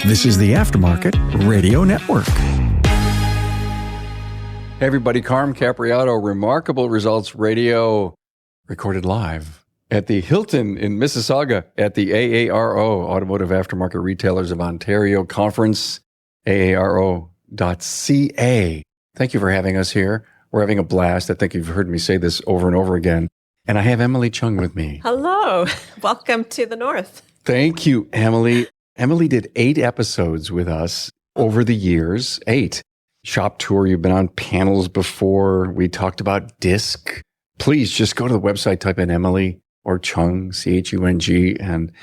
This is the Aftermarket Radio Network. Hey everybody, Carm Capriato, Remarkable Results Radio, recorded live at the Hilton in Mississauga at the AARO, Automotive Aftermarket Retailers of Ontario Conference, AARO.ca. Thank you for having us here. We're having a blast. I think you've heard me say this over and over again. And I have Emily Chung with me. Hello. Welcome to the North. Thank you, Emily. Emily did 8 episodes with us over the years. 8. Shop tour. You've been on panels before. We talked about DISC. Please just go to the website, type in Emily or Chung, Chung, and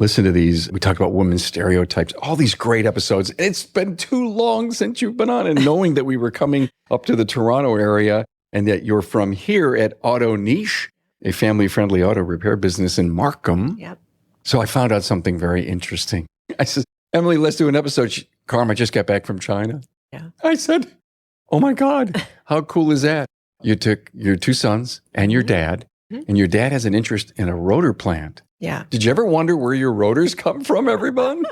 listen to these. We talked about women's stereotypes, all these great episodes. It's been too long since you've been on, and knowing that we were coming up to the Toronto area and that you're from here at Auto Niche, a family-friendly auto repair business in Markham. Yep. So I found out something very interesting. I said, Emily, let's do an episode. Carm, I just got back from China. Yeah. I said, oh my God, how cool is that? You took your 2 sons and your dad, and your dad has an interest in a rotor plant. Yeah. Did you ever wonder where your rotors come from, everyone?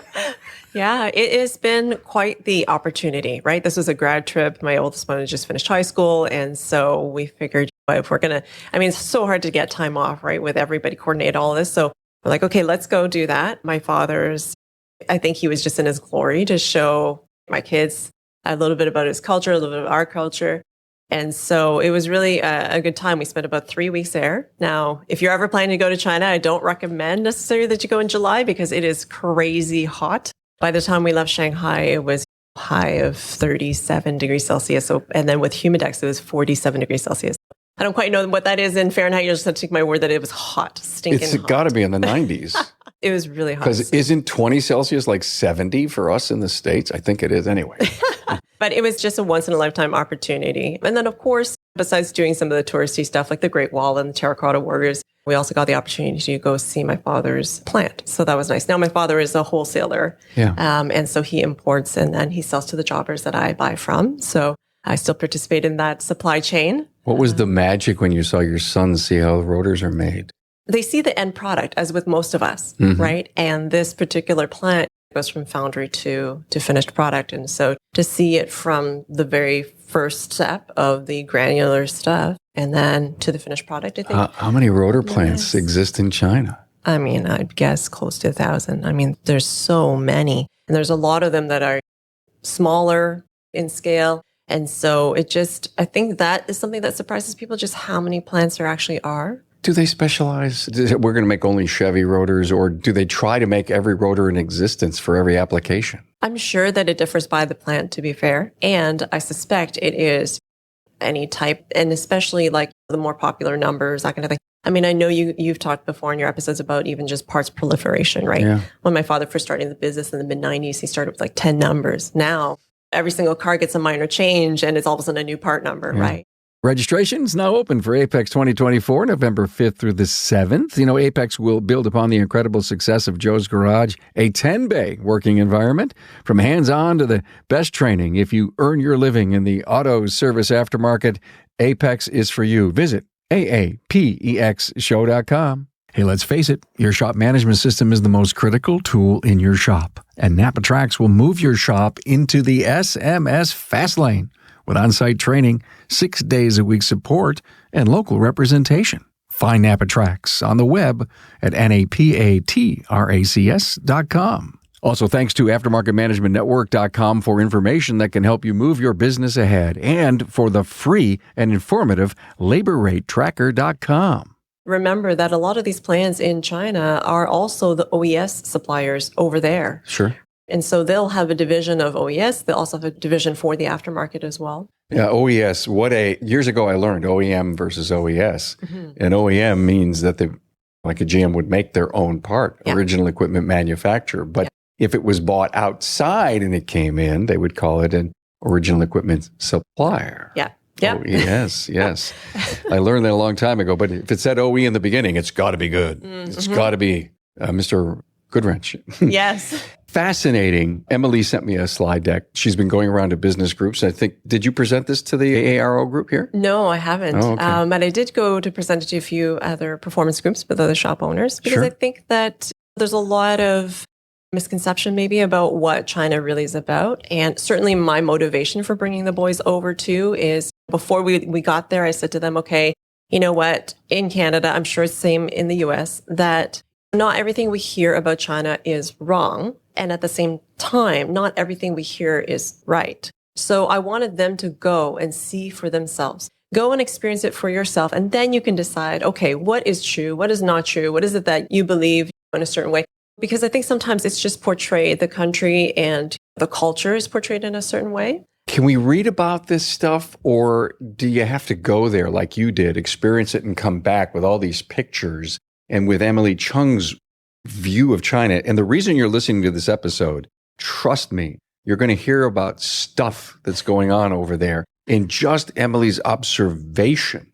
Yeah, it has been quite the opportunity, right? This was a grad trip. My oldest one had just finished high school. And so we figured if we're going to, it's so hard to get time off, right? With everybody coordinate all this. So we're like, okay, let's go do that. My father's, I think he was just in his glory to show my kids a little bit about his culture, a little bit of our culture. And so it was really a good time. We spent about 3 weeks there. Now, if you're ever planning to go to China, I don't recommend necessarily that you go in July because it is crazy hot. By the time we left Shanghai, it was a high of 37 degrees Celsius. So, and then with humidex, it was 47 degrees Celsius. I don't quite know what that is in Fahrenheit. You just have to take my word that it was hot, stinking hot. It's got to be in the 90s. It was really hot. Because isn't 20 Celsius like 70 for us in the States? I think it is anyway. But it was just a once-in-a-lifetime opportunity. And then, of course, besides doing some of the touristy stuff like the Great Wall and the Terracotta Warriors, we also got the opportunity to go see my father's plant. So that was nice. Now, my father is a wholesaler. Yeah. And so he imports and then he sells to the jobbers that I buy from. So I still participate in that supply chain. What was the magic when you saw your sons see how rotors are made? They see the end product, as with most of us, right? And this particular plant goes from foundry to finished product. And so to see it from the very first step of the granular stuff and then to the finished product, I think. How many rotor plants exist in China? I'd guess close to 1,000. There's so many. And there's a lot of them that are smaller in scale. And so I think that is something that surprises people, just how many plants there actually are. Do they specialize? We're going to make only Chevy rotors, or do they try to make every rotor in existence for every application? I'm sure that it differs by the plant, to be fair. And I suspect it is any type, and especially like the more popular numbers, that kind of thing. I know you've talked before in your episodes about even just parts proliferation, right? Yeah. When my father first started in the business in the mid-90s, he started with like 10 numbers. Now, every single car gets a minor change and it's all of a sudden a new part number, right? Registration is now open for AAPEX 2024, November 5th through the 7th. AAPEX will build upon the incredible success of Joe's Garage, a 10-bay working environment. From hands-on to the best training, if you earn your living in the auto service aftermarket, AAPEX is for you. Visit AAPEXshow.com. Hey, let's face it, your shop management system is the most critical tool in your shop. And NAPA Tracks will move your shop into the SMS fast lane with on-site training, 6 days a week support, and local representation. Find NAPA Tracks on the web at NAPATRACS.com. Also, thanks to AftermarketManagementNetwork.com for information that can help you move your business ahead, and for the free and informative LaborRateTracker.com. Remember that a lot of these plants in China are also the OES suppliers over there. Sure. And so they'll have a division of OES. They'll also have a division for the aftermarket as well. Yeah, OES. Years ago I learned OEM versus OES. And OEM means that like a GM would make their own part, original equipment manufacturer. But if it was bought outside and it came in, they would call it an original equipment supplier. Yeah. Oh, yes. I learned that a long time ago. But if it said OE in the beginning, it's got to be good. It's got to be Mr. Goodwrench. Yes. Fascinating. Emily sent me a slide deck. She's been going around to business groups. I think, did you present this to the AARO group here? No, I haven't. Oh, okay. But I did go to present it to a few other performance groups with other shop owners because I think that there's a lot of misconception maybe about what China really is about. And certainly my motivation for bringing the boys over too is before we got there, I said to them, okay, you know what, in Canada, I'm sure it's the same in the US, that not everything we hear about China is wrong. And at the same time, not everything we hear is right. So I wanted them to go and see for themselves. Go and experience it for yourself. And then you can decide, okay, what is true? What is not true? What is it that you believe in a certain way? Because I think sometimes it's just portrayed, the country and the culture is portrayed in a certain way. Can we read about this stuff, or do you have to go there like you did, experience it and come back with all these pictures and with Emily Chung's view of China? And the reason you're listening to this episode, trust me, you're going to hear about stuff that's going on over there in just Emily's observation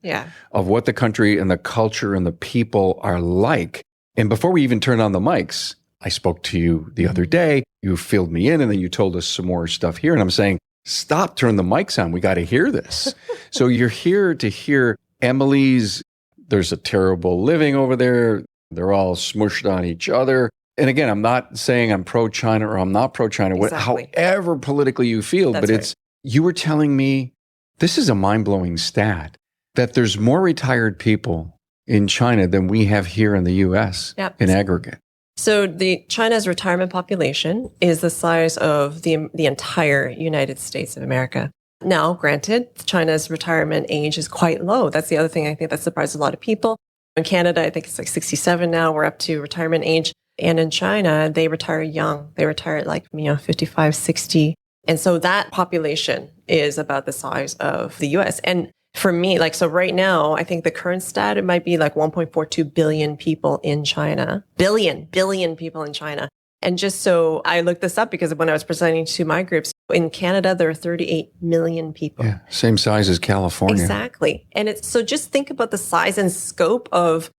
of what the country and the culture and the people are like. And before we even turned on the mics, I spoke to you the other day, you filled me in, and then you told us some more stuff here. And I'm saying, stop, turn the mics on. We got to hear this. So you're here to hear Emily's, there's a terrible living over there. They're all smushed on each other. And again, I'm not saying I'm pro-China or I'm not pro-China, Exactly. however politically you feel, That's but it's, you were telling me, this is a mind-blowing stat, that there's more retired people in China than we have here in the U.S. in aggregate. So China's retirement population is the size of the entire United States of America. Now, granted, China's retirement age is quite low. That's the other thing I think that surprised a lot of people. In Canada, I think it's like 67 now. We're up to retirement age. And in China, they retire young. They retire at 55, 60. And so that population is about the size of the U.S. And for me, so right now, I think the current stat, it might be 1.42 billion people in China. Billion people in China. And just so I looked this up because when I was presenting to my groups, in Canada, there are 38 million people. Yeah, same size as California. Exactly. And so just think about the size and scope of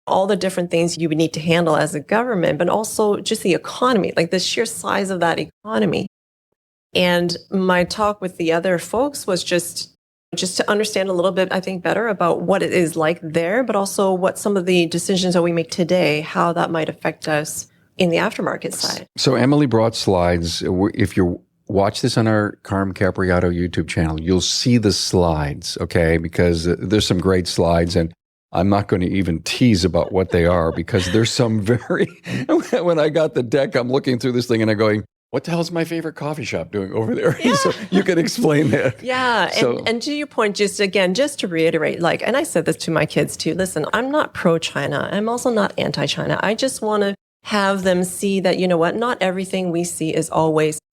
all the different things you would need to handle as a government, but also just the economy, the sheer size of that economy. And my talk with the other folks was just to understand a little bit, I think, better about what it is like there, but also what some of the decisions that we make today, how that might affect us in the aftermarket side. So Emily brought slides. If you watch this on our Carm Capriato YouTube channel, you'll see the slides, okay? Because there's some great slides, and I'm not going to even tease about what they are because there's some when I got the deck, I'm looking through this thing and I'm going, what the hell is my favorite coffee shop doing over there? Yeah. So you can explain that. Yeah. And to your point, just to reiterate, and I said this to my kids too, listen, I'm not pro-China. I'm also not anti-China. I just want to have them see that, you know what, not everything we see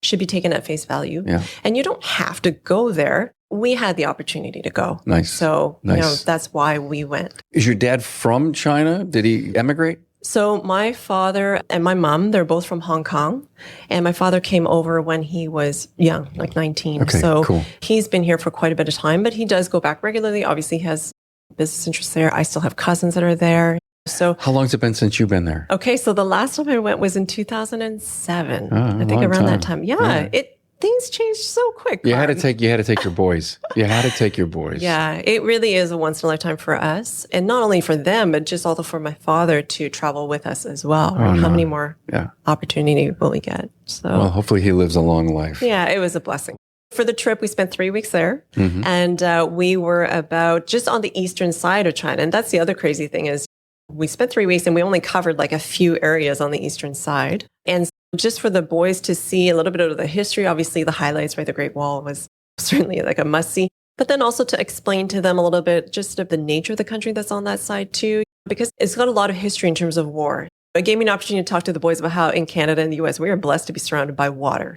should be taken at face value. Yeah. And you don't have to go there. We had the opportunity to go. Nice. So, that's why we went. Is your dad from China? Did he emigrate? So my father and my mom, they're both from Hong Kong. And my father came over when he was young, 19. Okay, so cool. He's been here for quite a bit of time, but he does go back regularly. Obviously, he has business interests there. I still have cousins that are there. So how long has it been since you've been there? Okay, so the last time I went was in 2007. I think around that time. Yeah. Things changed so quick. You had to take your boys. You had to take your boys. Yeah, it really is a once in a lifetime for us. And not only for them, but just also for my father to travel with us as well. Right? How many more opportunity will we get? So, well, hopefully he lives a long life. Yeah, it was a blessing. For the trip, we spent 3 weeks there. Mm-hmm. And we were about just on the eastern side of China. And that's the other crazy thing is we spent 3 weeks and we only covered a few areas on the eastern side. And just for the boys to see a little bit of the history, obviously the highlights, right? The Great Wall was certainly a must-see. But then also to explain to them a little bit just of the nature of the country that's on that side too, because it's got a lot of history in terms of war. It gave me an opportunity to talk to the boys about how in Canada and the US, we are blessed to be surrounded by water.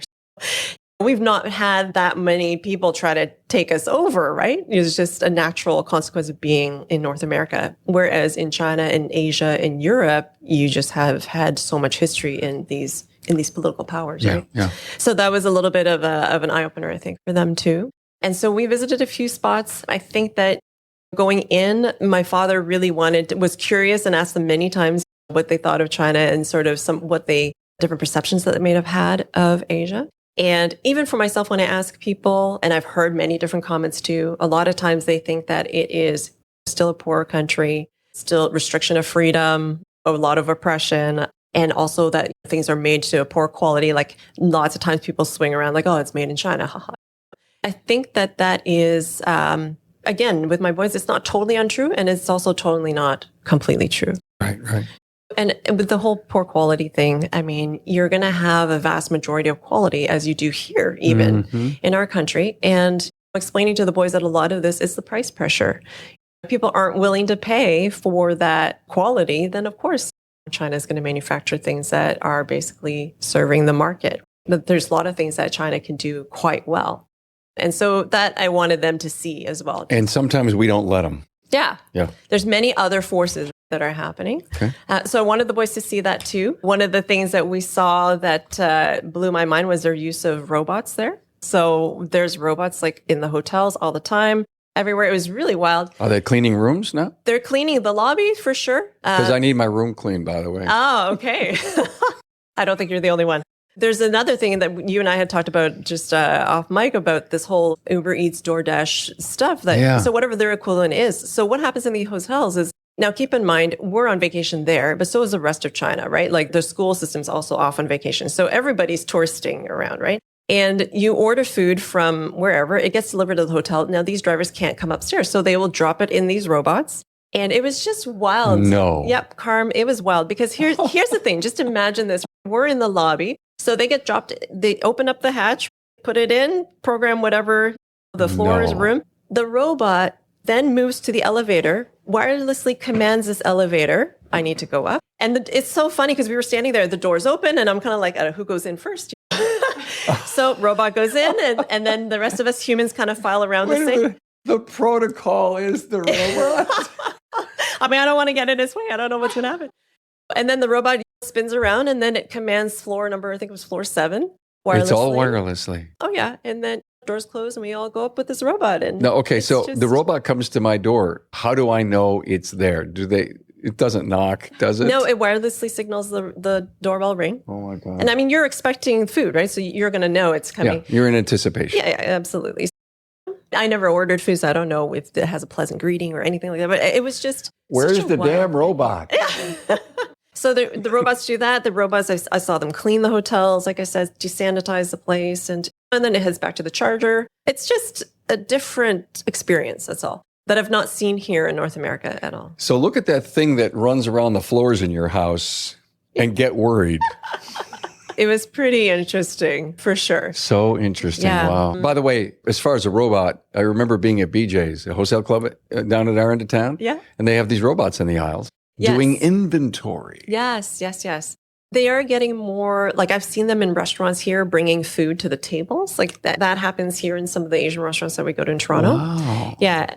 We've not had that many people try to take us over, right? It's just a natural consequence of being in North America. Whereas in China and Asia and Europe, you just have had so much history in these political powers, right? Yeah. So that was a little bit of an eye-opener, I think, for them too. And so we visited a few spots. I think that going in, my father really was curious and asked them many times what they thought of China and sort of different perceptions that they may have had of Asia. And even for myself, when I ask people, and I've heard many different comments too, a lot of times they think that it is still a poor country, still restriction of freedom, a lot of oppression. And also that things are made to a poor quality. Like lots of times people swing around like, oh, it's made in China. Haha. I think that is, again, with my boys, it's not totally untrue. And it's also totally not completely true. Right, right. And with the whole poor quality thing, I mean, you're going to have a vast majority of quality as you do here, even in our country. And explaining to the boys that a lot of this is the price pressure. If people aren't willing to pay for that quality, then of course, China is going to manufacture things that are basically serving the market. But there's a lot of things that China can do quite well. And so that I wanted them to see as well. And sometimes we don't let them. Yeah. Yeah. There's many other forces that are happening. Okay. So I wanted the boys to see that too. One of the things that we saw that blew my mind was their use of robots there. So there's robots like in the hotels all the time, everywhere. It was really wild. Are they cleaning rooms now? They're cleaning the lobby for sure. Because I need my room cleaned, by the way. Oh, okay. I don't think you're the only one. There's another thing that you and I had talked about just off mic about this whole Uber Eats, DoorDash stuff. So whatever their equivalent is. So what happens in the hotels is, now keep in mind, we're on vacation there, but so is the rest of China, right? Like the school system's also off on vacation. So everybody's touristing around, right? And you order food from wherever, it gets delivered to the hotel. Now these drivers can't come upstairs, so they will drop it in these robots. And it was just wild. No. Yep, Carm, it was wild because here's the thing. Just imagine this. We're in the lobby. So they get dropped, they open up the hatch, put it in, program whatever the floor's room. The robot then moves to the elevator, wirelessly commands this elevator, I need to go up. And it's so funny because we were standing there, the door's open, and I'm kind of like, who goes in first? So robot goes in, and then the rest of us humans kind of file around the same. The protocol is the robot. I mean, I don't want to get in his way. I don't know what's going to happen. And then the robot spins around, and then it commands floor number, I think it was floor 7. Wirelessly. It's all wirelessly. Oh, yeah. And then doors close, and we all go up with this robot. And no, okay. So the robot comes to my door. How do I know it's there? It doesn't knock, does it? No, it wirelessly signals the doorbell ring. Oh, my God. And I mean, you're expecting food, right? So you're going to know it's coming. Yeah, you're in anticipation. Yeah, absolutely. I never ordered food, so I don't know if it has a pleasant greeting or anything like that. But it was just where's the damn robot? Yeah. So the robots do that. The robots, I saw them clean the hotels, like I said, desanitize the place, and then it heads back to the charger. It's just a different experience, that's all, that I've not seen here in North America at all. So look at that thing that runs around the floors in your house and get worried. It was pretty interesting, for sure. So interesting. Yeah. Wow. Mm-hmm. By the way, as far as a robot, I remember being at BJ's, a wholesale club down at our end of town. Yeah. And they have these robots in the aisles doing inventory. Yes. They are getting more, like I've seen them in restaurants here bringing food to the tables. Like that happens here in some of the Asian restaurants that we go to in Toronto. Wow. Yeah.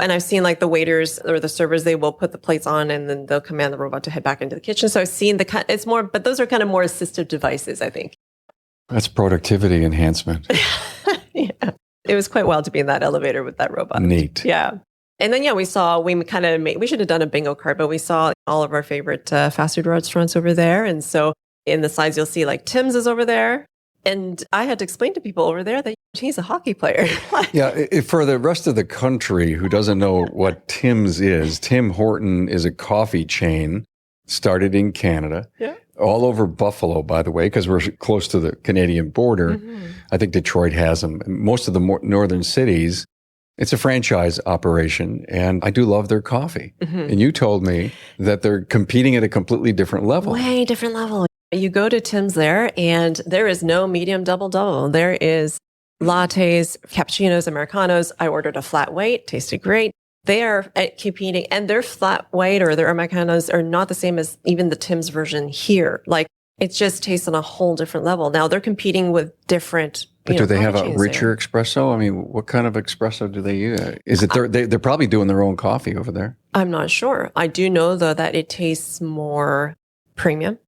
And I've seen like the waiters or the servers, they will put the plates on and then they'll command the robot to head back into the kitchen. So I've seen it's more, but those are kind of more assistive devices, I think. That's productivity enhancement. Yeah. It was quite wild to be in that elevator with that robot. Neat. Yeah. And then, we should have done a bingo card, but we saw all of our favorite fast food restaurants over there. And so in the slides, you'll see like Tim's is over there. And I had to explain to people over there that he's a hockey player. Yeah. For the rest of the country who doesn't know what Tim's is, Tim Horton is a coffee chain started in Canada. Yeah. All over Buffalo, by the way, because we're close to the Canadian border. Mm-hmm. I think Detroit has them. Most of the northern cities, it's a franchise operation, and I do love their coffee. Mm-hmm. And you told me that they're competing at a completely different level. Way different level. You go to Tim's there, and there is no medium double. There is lattes, cappuccinos, Americanos. I ordered a flat white, tasted great. They are competing, and their flat white or their Americanos are not the same as even the Tim's version here. Like, it just tastes on a whole different level. Now, they're competing with different. But do they have a richer espresso? I mean, what kind of espresso do they use? Is it they're probably doing their own coffee over there? I'm not sure. I do know, though, that it tastes more premium,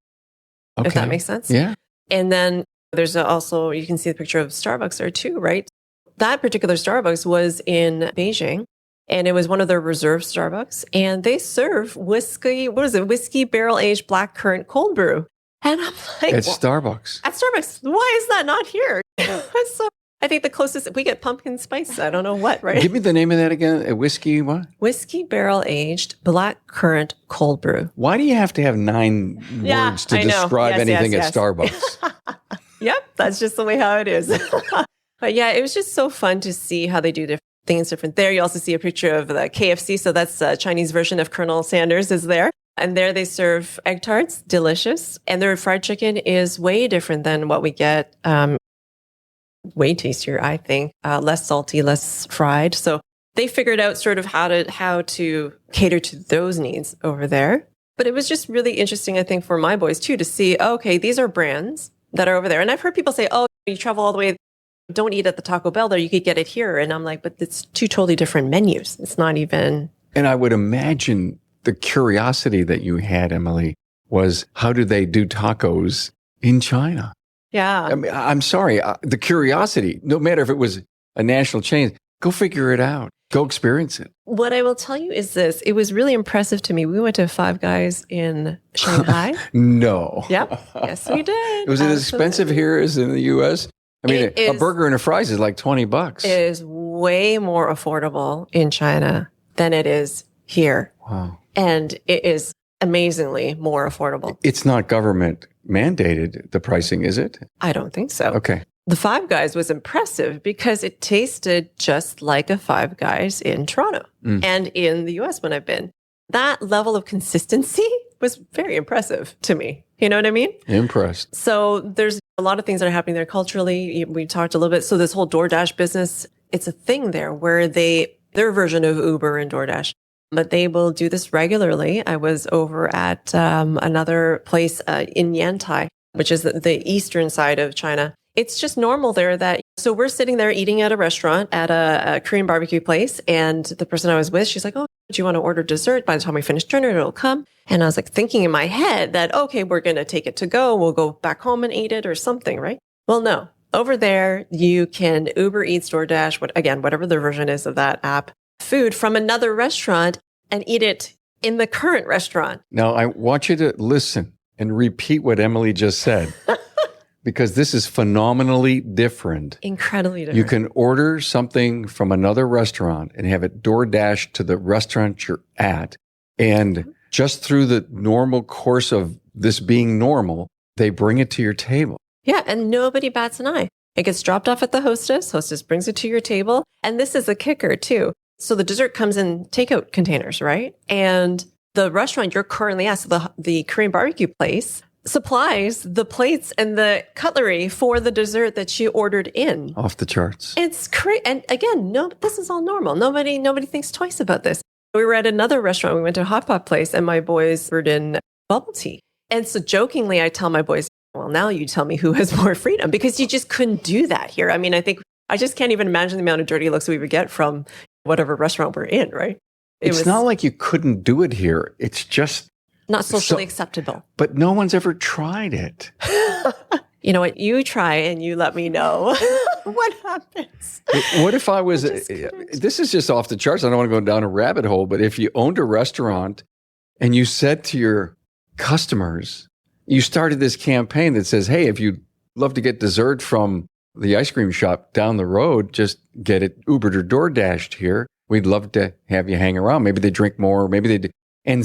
if that makes sense. Yeah. And then there's also, you can see the picture of Starbucks there too, right? That particular Starbucks was in Beijing, and it was one of their reserve Starbucks. And they serve whiskey barrel-aged blackcurrant cold brew. And I'm like, at Starbucks. At Starbucks, why is that not here? I think the closest, we get pumpkin spice. I don't know what, right? Give me the name of that again. A whiskey what? Whiskey barrel aged black currant cold brew. Why do you have to have 9 words to describe anything at Starbucks? Yep, that's just the way how it is. But yeah, it was just so fun to see how they do different things different there. You also see a picture of the KFC. So that's a Chinese version of Colonel Sanders is there. And there they serve egg tarts, delicious. And their fried chicken is way different than what we get. Way tastier, I think. Less salty, less fried. So they figured out sort of how to cater to those needs over there. But it was just really interesting, I think, for my boys too, to see, okay, these are brands that are over there. And I've heard people say, oh, you travel all the way, don't eat at the Taco Bell there, you could get it here. And I'm like, but it's 2 totally different menus. It's not even. And I would imagine the curiosity that you had, Emily, was how do they do tacos in China? Yeah. I mean, I'm sorry. The curiosity, no matter if it was a national chain, go figure it out. Go experience it. What I will tell you is this. It was really impressive to me. We went to Five Guys in Shanghai. No. Yep. Yes, we did. Was it as expensive here as in the U.S.? I mean, a burger and a fries is like $20. It is way more affordable in China than it is here. Wow. And it is amazingly more affordable. It's not government mandated, the pricing, is it? I don't think so. Okay. The Five Guys was impressive because it tasted just like a Five Guys in Toronto and in the US when I've been. That level of consistency was very impressive to me. You know what I mean? Impressed. So there's a lot of things that are happening there culturally. We talked a little bit. So this whole DoorDash business, it's a thing there where their version of Uber and DoorDash, but they will do this regularly. I was over at another place in Yantai, which is the eastern side of China. It's just normal there so we're sitting there eating at a restaurant at a Korean barbecue place. And the person I was with, she's like, oh, do you want to order dessert? By the time we finish dinner, it'll come. And I was like thinking in my head that, okay, we're going to take it to go. We'll go back home and eat it or something, right? Well, no. Over there, you can Uber Eats, DoorDash, whatever the version is of that app, food from another restaurant and eat it in the current restaurant. Now, I want you to listen and repeat what Emily just said. Because this is phenomenally different. Incredibly different. You can order something from another restaurant and have it DoorDash to the restaurant you're at. And just through the normal course of this being normal, they bring it to your table. Yeah, and nobody bats an eye. It gets dropped off at the hostess. Hostess brings it to your table. And this is a kicker too. So the dessert comes in takeout containers, right? And the restaurant you're currently at, so the Korean barbecue place, supplies the plates and the cutlery for the dessert that she ordered in. Off the charts. It's crazy. And again, this is all normal. Nobody thinks twice about this. We were at another restaurant. We went to a hot pot place and my boys ordered in bubble tea. And so jokingly, I tell my boys, well, now you tell me who has more freedom because you just couldn't do that here. I mean, I just can't even imagine the amount of dirty looks we would get from whatever restaurant we're in, right? It's not like you couldn't do it here. It's just not socially acceptable. But no one's ever tried it. You know what? You try and you let me know what happens. What if I was, this is just off the charts. I don't want to go down a rabbit hole, but if you owned a restaurant and you said to your customers, you started this campaign that says, hey, if you'd love to get dessert from the ice cream shop down the road, just get it Ubered or DoorDashed here. We'd love to have you hang around. Maybe they drink more, maybe they do. And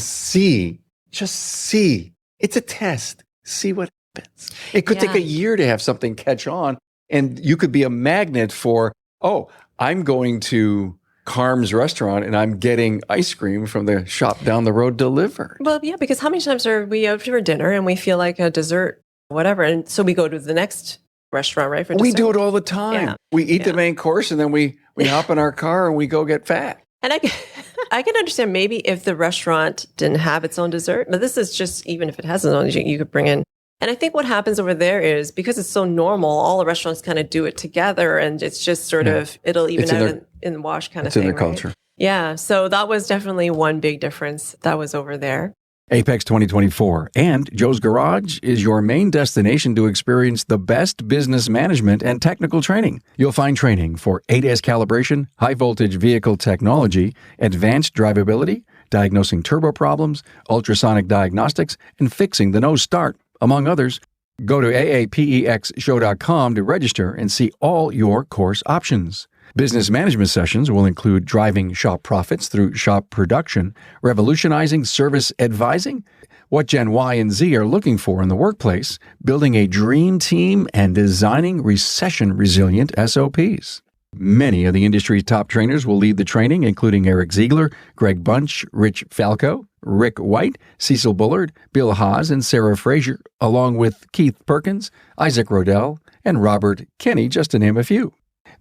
just see. It's a test. See what happens. It could take a year to have something catch on. And you could be a magnet for, oh, I'm going to Carm's restaurant and I'm getting ice cream from the shop down the road delivered. Well, yeah, because how many times are we out for dinner and we feel like a dessert, whatever. And so we go to the next restaurant, right? For dessert. We do it all the time. Yeah. We eat the main course and then we hop in our car and we go get fat. And I can understand maybe if the restaurant didn't have its own dessert, but this is just, even if it has its own, you could bring in. And I think what happens over there is because it's so normal, all the restaurants kind of do it together and it's just sort of, it'll even out in the wash kind of thing. It's in their culture. Yeah. So that was definitely one big difference that was over there. AAPEX 2024 and Joe's Garage is your main destination to experience the best business management and technical training. You'll find training for ADAS calibration, high voltage vehicle technology, advanced drivability, diagnosing turbo problems, ultrasonic diagnostics, and fixing the nose start, among others. Go to AAPEXshow.com to register and see all your course options. Business management sessions will include driving shop profits through shop production, revolutionizing service advising, what Gen Y and Z are looking for in the workplace, building a dream team, and designing recession-resilient SOPs. Many of the industry's top trainers will lead the training, including Eric Ziegler, Greg Bunch, Rich Falco, Rick White, Cecil Bullard, Bill Haas, and Sarah Frazier, along with Keith Perkins, Isaac Rodell, and Robert Kenny, just to name a few.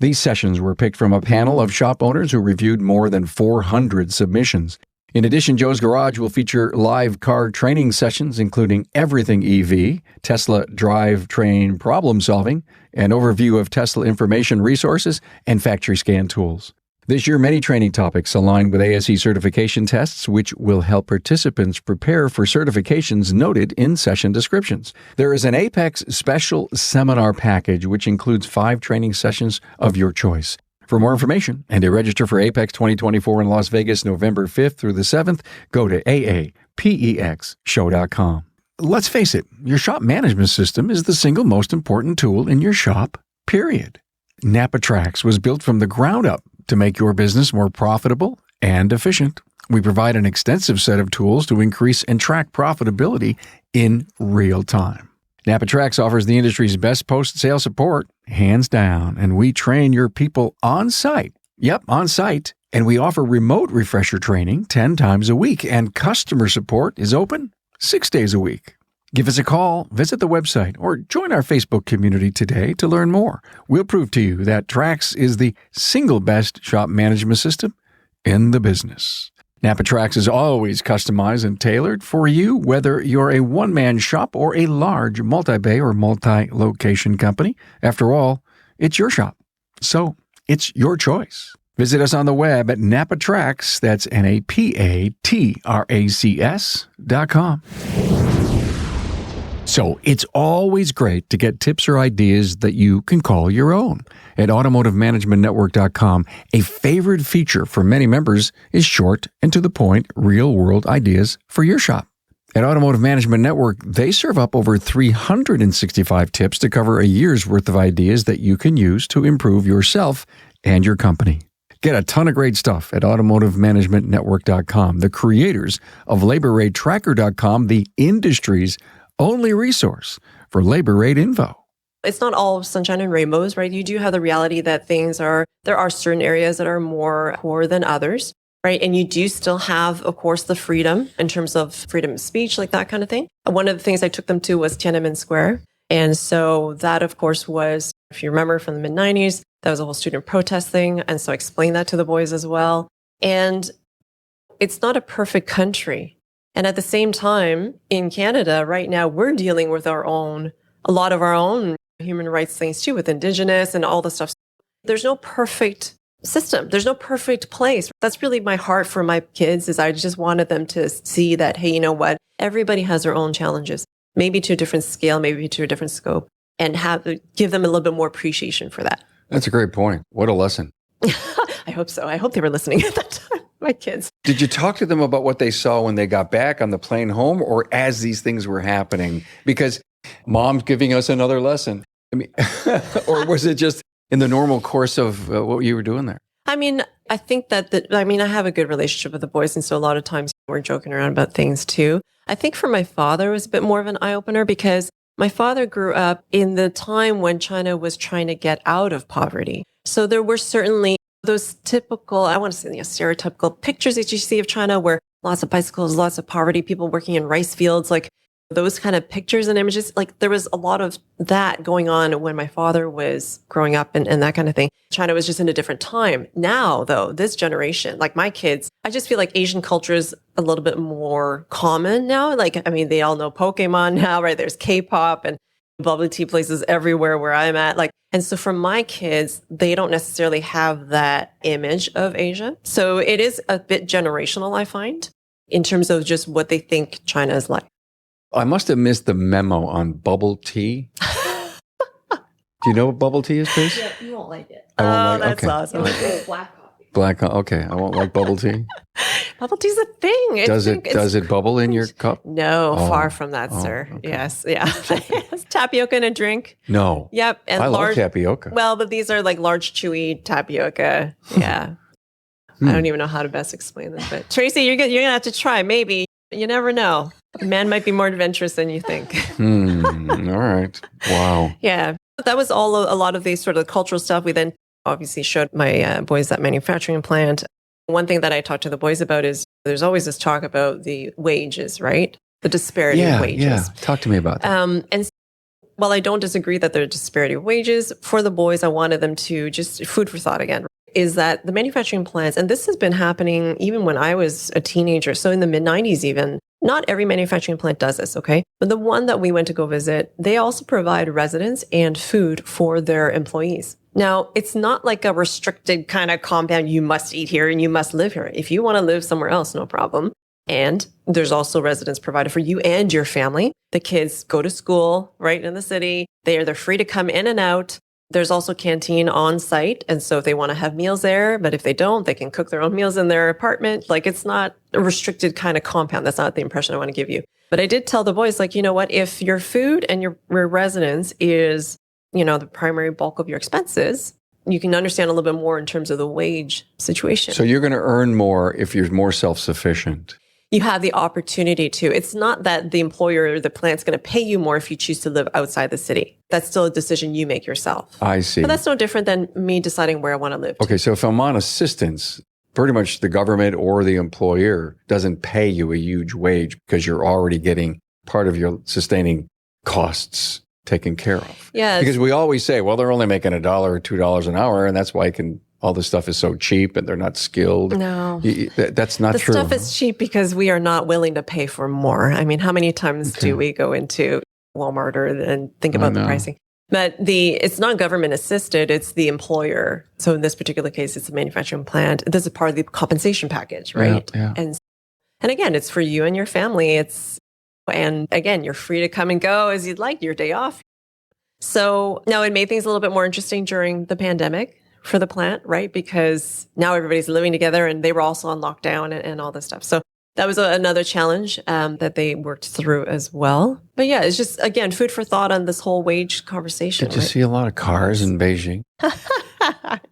These sessions were picked from a panel of shop owners who reviewed more than 400 submissions. In addition, Joe's Garage will feature live car training sessions, including everything EV, Tesla drivetrain problem solving, an overview of Tesla information resources, and factory scan tools. This year, many training topics align with ASE certification tests, which will help participants prepare for certifications noted in session descriptions. There is an AAPEX special seminar package, which includes 5 training sessions of your choice. For more information and to register for AAPEX 2024 in Las Vegas, November 5th through the 7th, go to AAPEXshow.com. Let's face it, your shop management system is the single most important tool in your shop, period. NAPA Trax was built from the ground up to make your business more profitable and efficient. We provide an extensive set of tools to increase and track profitability in real time. NAPA Trax offers the industry's best post-sale support, hands down, and we train your people on site. Yep, on site. And we offer remote refresher training 10 times a week, and customer support is open 6 days a week. Give us a call, visit the website, or join our Facebook community today to learn more. We'll prove to you that Trax is the single best shop management system in the business. NAPA Trax is always customized and tailored for you, whether you're a one-man shop or a large multi-bay or multi-location company. After all, it's your shop, so it's your choice. Visit us on the web at NAPATRAX, that's NAPATRACS.com. So it's always great to get tips or ideas that you can call your own. At AutomotiveManagementNetwork.com, a favorite feature for many members is short and to the point, real-world ideas for your shop. At Automotive Management Network, they serve up over 365 tips to cover a year's worth of ideas that you can use to improve yourself and your company. Get a ton of great stuff at AutomotiveManagementNetwork.com, the creators of LaborRateTracker.com, the industry's only resource for labor rate info. It's not all sunshine and rainbows, right? You do have the reality that there are certain areas that are more poor than others, right? And you do still have, of course, the freedom in terms of freedom of speech, like that kind of thing. One of the things I took them to was Tiananmen Square. And so that, of course, was, if you remember from the mid-90s, that was a whole student protest thing. And so I explained that to the boys as well. And it's not a perfect country. And at the same time, in Canada, right now, we're dealing with a lot of our own human rights things too, with Indigenous and all the stuff. There's no perfect system. There's no perfect place. That's really my heart for my kids, is I just wanted them to see that, hey, you know what? Everybody has their own challenges, maybe to a different scale, maybe to a different scope, and give them a little bit more appreciation for that. That's a great point. What a lesson. I hope so. I hope they were listening at that time. My kids. Did you talk to them about what they saw when they got back on the plane home, or as these things were happening? Because mom's giving us another lesson. I mean, or was it just in the normal course of what you were doing there? I mean, I think that I have a good relationship with the boys. And so a lot of times we're joking around about things too. I think for my father, it was a bit more of an eye-opener because my father grew up in the time when China was trying to get out of poverty. So there were certainly those typical, I want to say, stereotypical pictures that you see of China where lots of bicycles, lots of poverty, people working in rice fields, like those kind of pictures and images. Like there was a lot of that going on when my father was growing up and that kind of thing. China was just in a different time. Now, though, this generation, like my kids, I just feel like Asian culture is a little bit more common now. They all know Pokemon now, right? There's K-pop and bubble tea places everywhere where I'm at. And so for my kids, they don't necessarily have that image of Asia. So it is a bit generational, I find, in terms of just what they think China is like. I must have missed the memo on bubble tea. Do you know what bubble tea is, Grace? Yeah, you won't like it. That's okay. awesome. It's black coffee. black. Okay, I won't like bubble tea. Bubble tea's a thing. Does it bubble in your cup? No, far from that, sir. Okay. Yes, yeah. Tapioca in a drink. No. Yep. And I love tapioca. Well, but these are like large, chewy tapioca. Yeah. I don't even know how to best explain this, but Tracy, you're gonna have to try. Maybe, you never know. A man might be more adventurous than you think. All right. Wow. Yeah, that was a lot of these sort of cultural stuff. We then obviously showed my boys that manufacturing plant. One thing that I talked to the boys about is there's always this talk about the wages, right? The disparity of wages. Yeah, talk to me about that. And while I don't disagree that there's a disparity of wages, for the boys, I wanted them to just food for thought again, is that the manufacturing plants, and this has been happening even when I was a teenager, so in the mid-90s even, not every manufacturing plant does this, okay? But the one that we went to go visit, they also provide residence and food for their employees. Now, it's not like a restricted kind of compound, you must eat here and you must live here. If you want to live somewhere else, no problem. And there's also residence provided for you and your family. The kids go to school right in the city. They're free to come in and out. There's also canteen on site. And so if they want to have meals there, but if they don't, they can cook their own meals in their apartment. Like, it's not a restricted kind of compound. That's not the impression I want to give you. But I did tell the boys, like, you know what, if your food and your residence is, the primary bulk of your expenses, you can understand a little bit more in terms of the wage situation. So you're going to earn more if you're more self-sufficient. You have the opportunity to. It's not that the employer or the plant's going to pay you more if you choose to live outside the city. That's still a decision you make yourself. I see. But that's no different than me deciding where I want to live. Okay, so if I'm on assistance, pretty much the government or the employer doesn't pay you a huge wage because you're already getting part of your sustaining costs taken care of. Yeah. Because we always say, well, they're only making $1 or $2 an hour, and that's why all this stuff is so cheap and they're not skilled. No. That's not true. The stuff is cheap because we are not willing to pay for more. I mean, how many times do we go into Walmart and think about the pricing? But it's not government assisted, it's the employer. So in this particular case, it's a manufacturing plant. This is part of the compensation package, right? Yeah. And again, it's for you and your family. And again, you're free to come and go as you'd like, your day off. So now it made things a little bit more interesting during the pandemic for the plant, right? Because now everybody's living together and they were also on lockdown and all this stuff. So that was another challenge that they worked through as well. But yeah, it's just, again, food for thought on this whole wage conversation. Did you see a lot of cars in Beijing?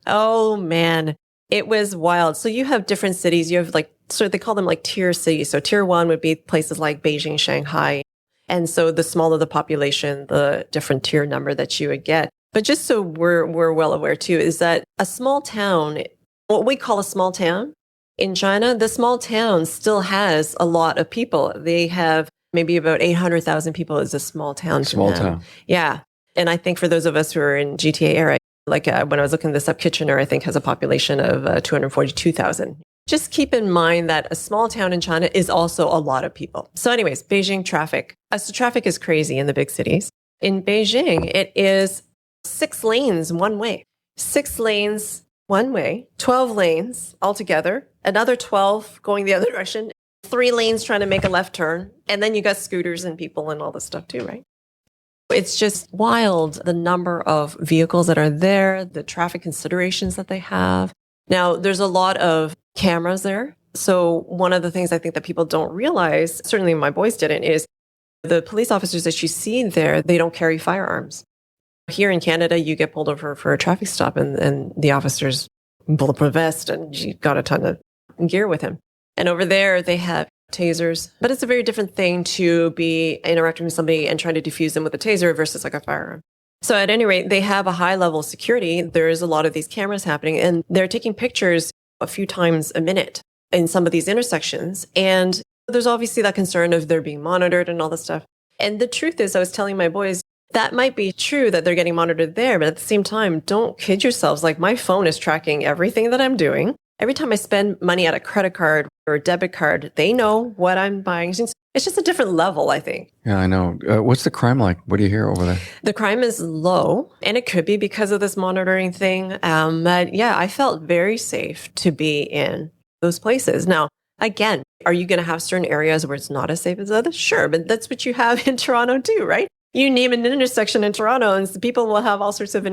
Oh, man. It was wild. So you have different cities. You have they call them like tier cities. So tier 1 would be places like Beijing, Shanghai. And so the smaller the population, the different tier number that you would get. But just so we're well aware too, is that a small town, what we call a small town in China, the small town still has a lot of people. They have maybe about 800,000 people is a small town. Small town. Yeah. And I think for those of us who are in GTA area, like when I was looking this up, Kitchener, I think has a population of 242,000. Just keep in mind that a small town in China is also a lot of people. So anyways, Beijing traffic. So traffic is crazy in the big cities. In Beijing, it is 6 lanes one way. 6 lanes one way, 12 lanes altogether, another 12 going the other direction, 3 lanes trying to make a left turn. And then you got scooters and people and all this stuff too, right? It's just wild, the number of vehicles that are there, the traffic considerations that they have. Now, there's a lot of cameras there. So one of the things I think that people don't realize, certainly my boys didn't, is the police officers that you see there, they don't carry firearms. Here in Canada, you get pulled over for a traffic stop and the officer's bulletproof vest and you got a ton of gear with him. And over there, they have tasers. But it's a very different thing to be interacting with somebody and trying to defuse them with a taser versus like a firearm. So at any rate, they have a high level of security. There is a lot of these cameras happening and they're taking pictures a few times a minute in some of these intersections. And there's obviously that concern of they're being monitored and all this stuff. And the truth is, I was telling my boys, that might be true that they're getting monitored there. But at the same time, don't kid yourselves. Like my phone is tracking everything that I'm doing. Every time I spend money at a credit card or a debit card, they know what I'm buying. It's just a different level, I think. Yeah, I know. What's the crime like? What do you hear over there? The crime is low, and it could be because of this monitoring thing. But yeah, I felt very safe to be in those places. Now, again, are you going to have certain areas where it's not as safe as others? Sure, but that's what you have in Toronto too, right? You name an intersection in Toronto, and people will have all sorts of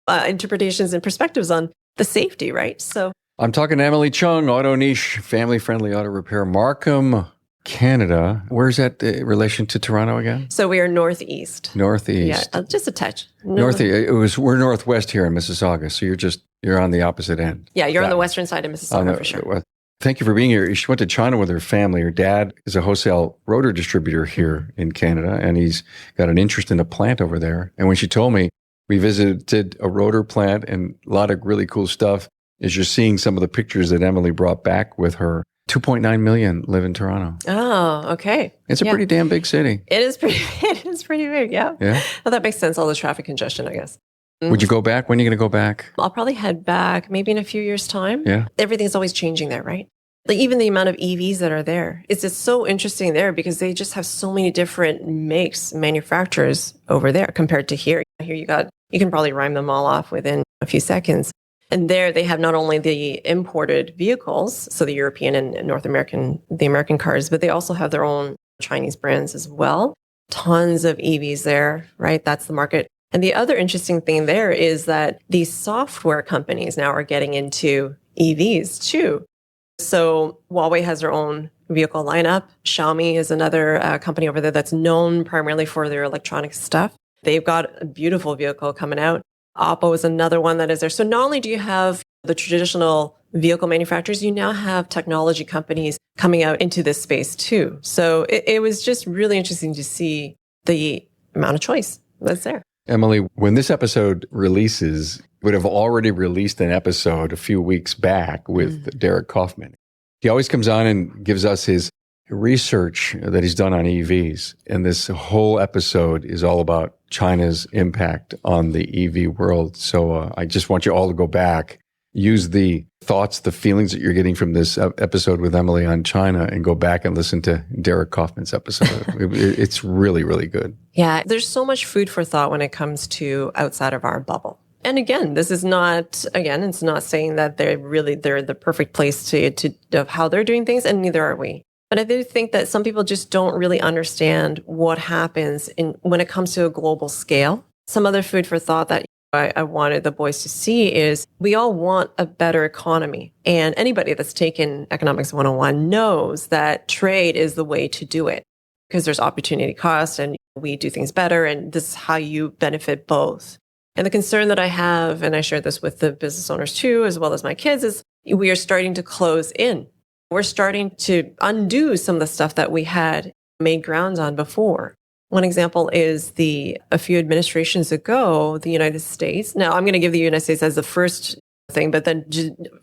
interpretations and perspectives on the safety, right? So I'm talking to Emily Chung, auto niche, family-friendly auto repair, Markham, Canada. Where's that in relation to Toronto again? So we are northeast. Northeast. Yeah, just a touch. Northeast. We're northwest here in Mississauga, so you're on the opposite end. Yeah, you're on the western side of Mississauga for sure. Thank you for being here. She went to China with her family. Her dad is a wholesale rotor distributor here in Canada, and he's got an interest in a plant over there. And when she told me, we visited a rotor plant and a lot of really cool stuff. As you're seeing some of the pictures that Emily brought back with her, 2.9 million live in Toronto. Oh, okay. It's a pretty damn big city. It is pretty big, yeah. Yeah. Well, that makes sense, all the traffic congestion, I guess. Would you go back? When are you going to go back? I'll probably head back maybe in a few years' time. Yeah. Everything's always changing there, right? Like even the amount of EVs that are there, it's just so interesting there because they just have so many different manufacturers over there compared to here. Here you can probably rhyme them all off within a few seconds. And there they have not only the imported vehicles, so the European and North American, the American cars, but they also have their own Chinese brands as well. Tons of EVs there, right? That's the market. And the other interesting thing there is that these software companies now are getting into EVs too. So Huawei has their own vehicle lineup. Xiaomi is another company over there that's known primarily for their electronic stuff. They've got a beautiful vehicle coming out. Oppo is another one that is there. So not only do you have the traditional vehicle manufacturers, you now have technology companies coming out into this space too. So it was just really interesting to see the amount of choice that's there. Emily, when this episode releases, would have already released an episode a few weeks back with Derek Kaufman. He always comes on and gives us his research that he's done on EVs. And this whole episode is all about China's impact on the EV world. So I just want you all to go back, use the thoughts, the feelings that you're getting from this episode with Emily on China and go back and listen to Derek Kaufman's episode. It's really, really good. Yeah, there's so much food for thought when it comes to outside of our bubble. And again, it's not saying that they're the perfect place of how they're doing things, and neither are we. But I do think that some people just don't really understand what happens when it comes to a global scale. Some other food for thought that I wanted the boys to see is we all want a better economy. And anybody that's taken Economics 101 knows that trade is the way to do it because there's opportunity cost and we do things better. And this is how you benefit both. And the concern that I have, and I share this with the business owners too, as well as my kids, is we are starting to close in. We're starting to undo some of the stuff that we had made ground on before. One example is a few administrations ago, the United States. Now, I'm going to give the United States as the first thing, but then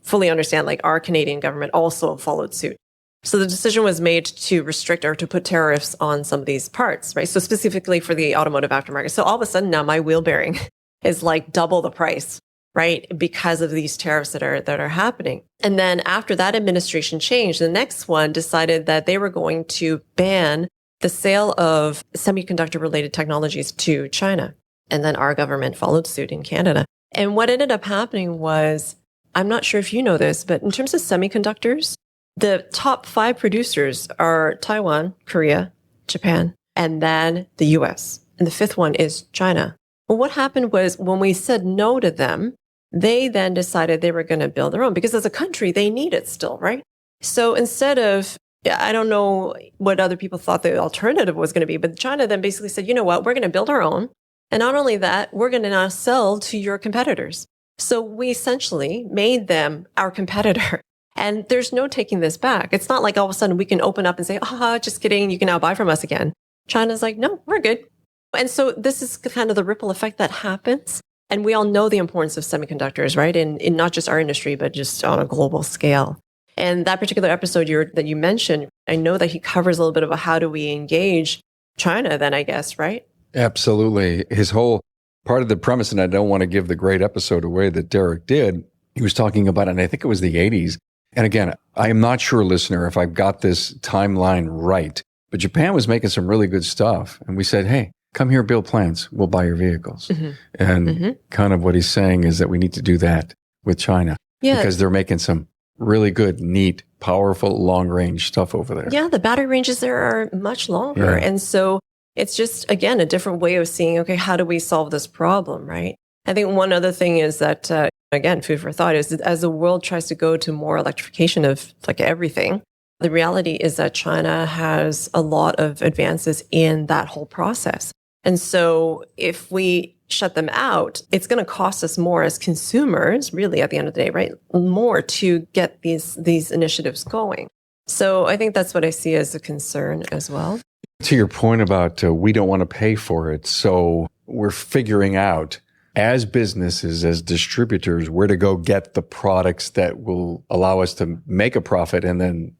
fully understand like our Canadian government also followed suit. So the decision was made to restrict or to put tariffs on some of these parts, right? So specifically for the automotive aftermarket. So all of a sudden now my wheel bearing is like double the price, right? Because of these tariffs that are happening. And then after that administration changed, the next one decided that they were going to ban the sale of semiconductor related technologies to China. And then our government followed suit in Canada. And what ended up happening was, I'm not sure if you know this, but in terms of semiconductors, the top 5 producers are Taiwan, Korea, Japan, and then the US. And the 5th one is China. Well, what happened was when we said no to them, they then decided they were going to build their own because as a country, they need it still, right? So instead of, I don't know what other people thought the alternative was going to be, but China then basically said, you know what, we're going to build our own. And not only that, we're going to now sell to your competitors. So we essentially made them our competitor. And there's no taking this back. It's not like all of a sudden we can open up and say, just kidding, you can now buy from us again. China's like, no, we're good. And so this is kind of the ripple effect that happens. And we all know the importance of semiconductors, right? In not just our industry, but just on a global scale. And that particular episode that you mentioned, I know that he covers a little bit about how do we engage China then, I guess, right? Absolutely. His whole part of the premise, and I don't want to give the great episode away that Derek did, he was talking about, and I think it was the 80s. And again, I am not sure, listener, if I've got this timeline right, but Japan was making some really good stuff. And we said, hey, come here, build plants. We'll buy your vehicles. And kind of what he's saying is that we need to do that with China because they're making some really good, neat, powerful, long-range stuff over there. Yeah, the battery ranges there are much longer. Yeah. And so it's just, again, a different way of seeing, okay, how do we solve this problem, right? I think one other thing is that again, food for thought is that as the world tries to go to more electrification of like everything, the reality is that China has a lot of advances in that whole process. And so if we shut them out, it's going to cost us more as consumers, really, at the end of the day, right? More to get these initiatives going. So I think that's what I see as a concern as well. To your point about we don't want to pay for it. So we're figuring out as businesses, as distributors, where to go get the products that will allow us to make a profit and then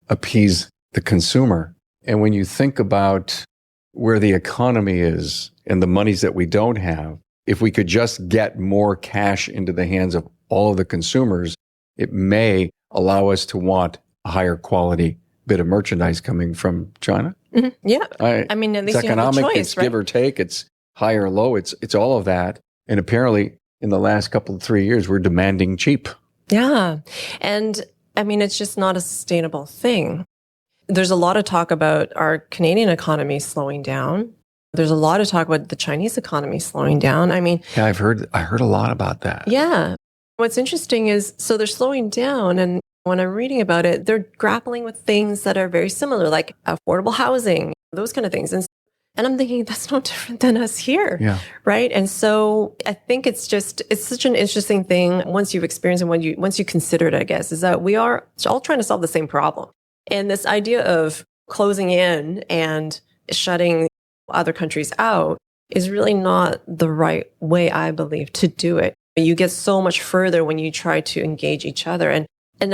appease the consumer. And when you think about where the economy is and the monies that we don't have, if we could just get more cash into the hands of all of the consumers, it may allow us to want a higher quality bit of merchandise coming from China. Mm-hmm. Yeah. I mean, at least it's economic, you have a choice, it's right? give or take, it's high or low, it's all of that. And apparently in the last couple of 3 years, we're demanding cheap. Yeah. And I mean, it's just not a sustainable thing. There's a lot of talk about our Canadian economy slowing down. There's a lot of talk about the Chinese economy slowing down. I mean, yeah, I heard a lot about that. Yeah. What's interesting is, so they're slowing down. And when I'm reading about it, they're grappling with things that are very similar, like affordable housing, those kind of things. And I'm thinking that's no different than us here. Yeah. Right. And so I think it's such an interesting thing once you've experienced and once you consider it, I guess, is that we are all trying to solve the same problem. And this idea of closing in and shutting other countries out is really not the right way, I believe, to do it. You get so much further when you try to engage each other. And then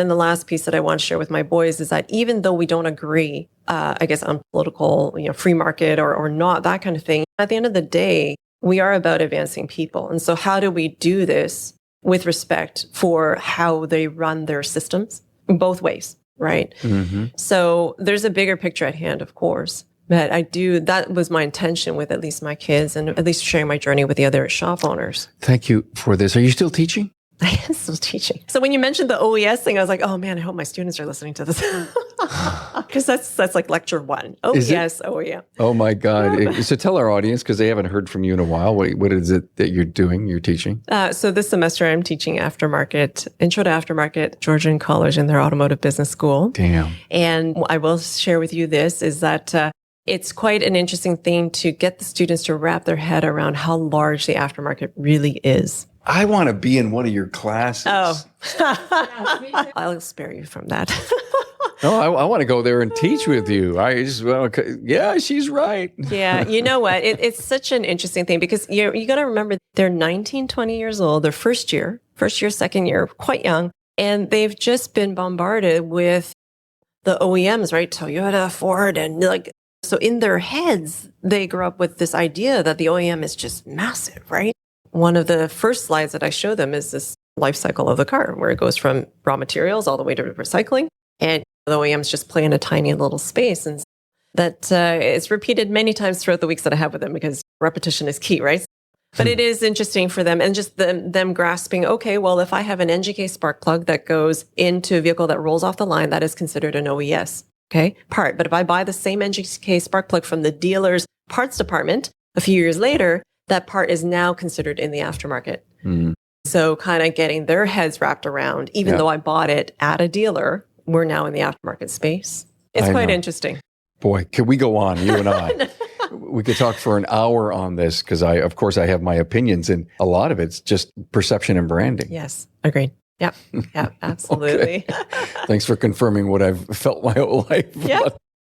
the last piece that I want to share with my boys is that even though we don't agree, I guess, on political, free market or not, that kind of thing, at the end of the day, we are about advancing people. And so how do we do this with respect for how they run their systems in both ways, right? Mm-hmm. So there's a bigger picture at hand, of course. But that was my intention with at least my kids and at least sharing my journey with the other shop owners. Thank you for this. Are you still teaching? I am still teaching. So when you mentioned the OES thing, I was like, oh man, I hope my students are listening to this. Because that's like lecture 1. Oh, yes. Oh, yeah. Oh my God. So tell our audience, because they haven't heard from you in a while, what is it that you're doing, you're teaching? So this semester I'm teaching Intro to Aftermarket, Georgian College in their Automotive Business School. Damn. And I will share with you this, is that it's quite an interesting thing to get the students to wrap their head around how large the aftermarket really is. I want to be in one of your classes. Oh, I'll spare you from that. No, I want to go there and teach with you. Yeah, she's right. Yeah, you know what? It's such an interesting thing because you got to remember they're 19, 20 years old. They're first year, second year, quite young. And they've just been bombarded with the OEMs, right? Toyota, Ford, and so in their heads, they grew up with this idea that the OEM is just massive, right? One of the first slides that I show them is this life cycle of the car, where it goes from raw materials all the way to recycling. And the OEMs just play in a tiny little space. And that it's repeated many times throughout the weeks that I have with them because repetition is key, right? But it is interesting for them and just them grasping, okay, well, if I have an NGK spark plug that goes into a vehicle that rolls off the line, that is considered an OES, okay, part. But if I buy the same NGK spark plug from the dealer's parts department a few years later, that part is now considered in the aftermarket. Mm. So kind of getting their heads wrapped around, even though I bought it at a dealer, we're now in the aftermarket space. It's quite interesting. Boy, could we go on, you and I? We could talk for an hour on this because of course, I have my opinions and a lot of it's just perception and branding. Yes, agreed. Yep, absolutely. Thanks for confirming what I've felt my whole life. Yeah.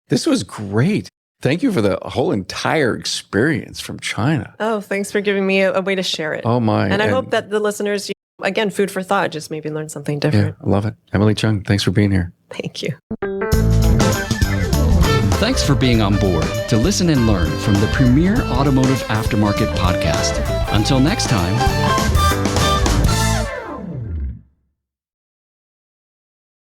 This was great. Thank you for the whole entire experience from China. Oh, thanks for giving me a way to share it. Oh, my. And I hope that the listeners, again, food for thought, just maybe learn something different. Yeah, I love it. Emily Chung, thanks for being here. Thank you. Thanks for being on board to listen and learn from the premier automotive aftermarket podcast. Until next time.